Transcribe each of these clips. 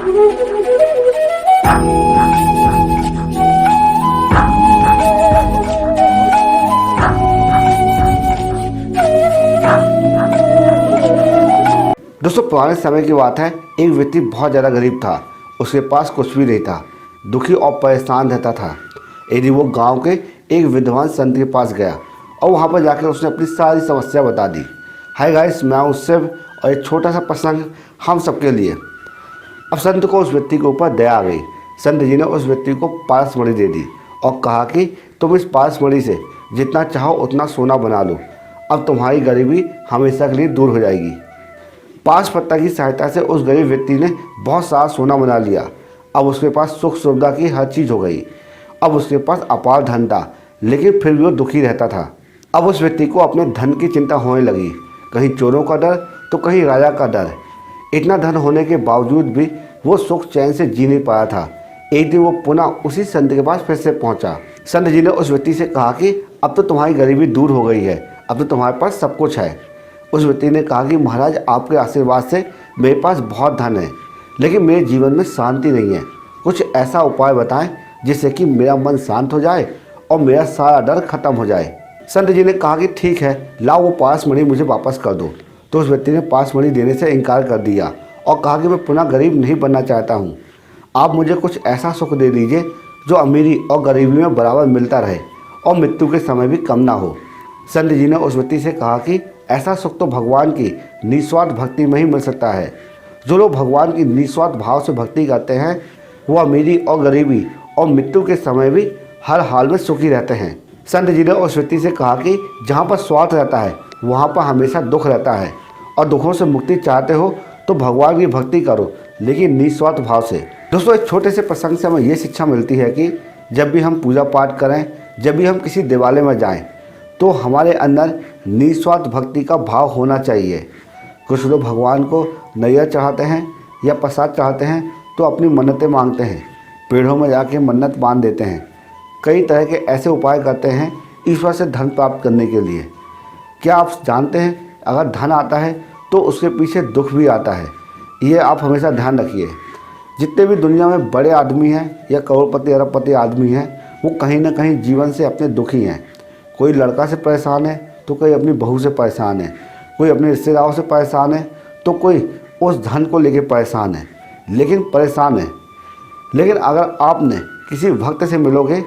दोस्तों, पुराने समय की बात है। एक व्यक्ति बहुत ज़्यादा गरीब था। उसके पास कुछ भी नहीं था। दुखी और परेशान रहता था। यदि वो गांव के एक विद्वान संत के पास गया और वहां पर जाकर उसने अपनी सारी समस्या बता दी। हाय गाइस, मैं हूं शिव और एक छोटा सा प्रसंग हम सबके लिए। अब संत को उस व्यक्ति के ऊपर दया आ गई। संत जी ने उस व्यक्ति को पारस मणि दे दी और कहा कि तुम इस पारस मणि से जितना चाहो उतना सोना बना लो। अब तुम्हारी गरीबी हमेशा के लिए दूर हो जाएगी। 5 पत्ता की सहायता से उस गरीब व्यक्ति ने बहुत सारा सोना बना लिया। अब उसके पास सुख सुविधा की हर चीज़ हो गई। अब उसके पास अपार धन था, लेकिन फिर भी वो दुखी रहता था। अब उस व्यक्ति को अपने धन की चिंता होने लगी। कहीं चोरों का डर तो कहीं राजा का डर। इतना धन होने के बावजूद भी वो सुख चैन से जी नहीं पाया था। एक दिन वो पुनः उसी संत के पास फिर से पहुंचा। संत जी ने उस व्यक्ति से कहा कि अब तो तुम्हारी गरीबी दूर हो गई है, अब तो तुम्हारे पास सब कुछ है। उस व्यक्ति ने कहा कि महाराज, आपके आशीर्वाद से मेरे पास बहुत धन है, लेकिन मेरे जीवन में शांति नहीं है। कुछ ऐसा उपाय बताएं जिससे कि मेरा मन शांत हो जाए और मेरा सारा डर खत्म हो जाए। संत जी ने कहा कि ठीक है, लाओ वो पारस मणि मुझे वापस कर दो। तो उस व्यक्ति ने पारस मणि देने से इनकार कर दिया और कहा कि मैं पुनः गरीब नहीं बनना चाहता हूँ। आप मुझे कुछ ऐसा सुख दे दीजिए जो अमीरी और गरीबी में बराबर मिलता रहे और मृत्यु के समय भी कम ना हो। संत जी ने उस व्यक्ति से कहा कि ऐसा सुख तो भगवान की निस्वार्थ भक्ति में ही मिल सकता है। जो लोग भगवान की निस्वार्थ भाव से भक्ति करते हैं वो अमीरी और गरीबी और मृत्यु के समय भी हर हाल में सुखी रहते हैं। संत जी ने उस व्यक्ति से कहा कि जहाँ पर स्वार्थ रहता है वहाँ पर हमेशा दुख रहता है, और दुखों से मुक्ति चाहते हो तो भगवान की भक्ति करो, लेकिन निस्वार्थ भाव से। दोस्तों, एक छोटे से प्रसंग से हमें ये शिक्षा मिलती है कि जब भी हम पूजा पाठ करें, जब भी हम किसी दिवालय में जाएं, तो हमारे अंदर निस्वार्थ भक्ति का भाव होना चाहिए। कुछ लोग भगवान को नैया चढ़ाते हैं या प्रसाद चढ़ाते हैं तो अपनी मन्नतें मांगते हैं, पेड़ों में जाके मन्नत बांध देते हैं। कई तरह के ऐसे उपाय करते हैं ईश्वर से धन प्राप्त करने के लिए। क्या आप जानते हैं, अगर धन आता है तो उसके पीछे दुख भी आता है। ये आप हमेशा ध्यान रखिए। जितने भी दुनिया में बड़े आदमी हैं या करोड़पति अरबपति आदमी हैं, वो कहीं ना कहीं जीवन से अपने दुखी हैं। कोई लड़का से परेशान है तो कोई अपनी बहू से परेशान है, कोई अपने रिश्तेदारों से परेशान है तो कोई उस धन को लेके परेशान है, लेकिन परेशान है। लेकिन अगर आपने किसी भक्त से मिलोगे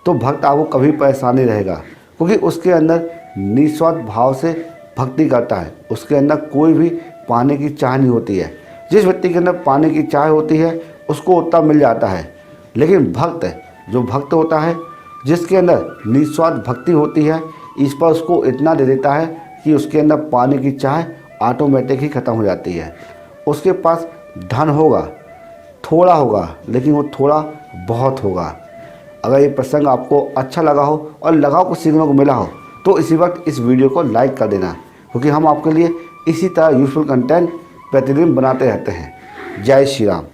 तो भक्त आपको कभी परेशान नहीं रहेगा, क्योंकि उसके अंदर निस्वार्थ भाव से भक्ति करता है। उसके अंदर कोई भी पाने की चाह नहीं होती है। जिस व्यक्ति के अंदर पाने की चाह होती है उसको उतना मिल जाता है, लेकिन भक्त जो भक्त होता है, जिसके अंदर निस्वार्थ भक्ति होती है, ईश्वर उसको इतना दे देता है कि उसके अंदर पाने की चाह ऑटोमेटिक ही ख़त्म हो जाती है। उसके पास धन होगा, थोड़ा होगा, लेकिन वो थोड़ा बहुत होगा। अगर ये प्रसंग आपको अच्छा लगा हो और लगाओ कुछ सीखने को मिला हो तो इसी वक्त इस वीडियो को लाइक कर देना, क्योंकि हम आपके लिए इसी तरह यूजफुल कंटेंट प्रतिदिन बनाते रहते हैं। जय श्री राम।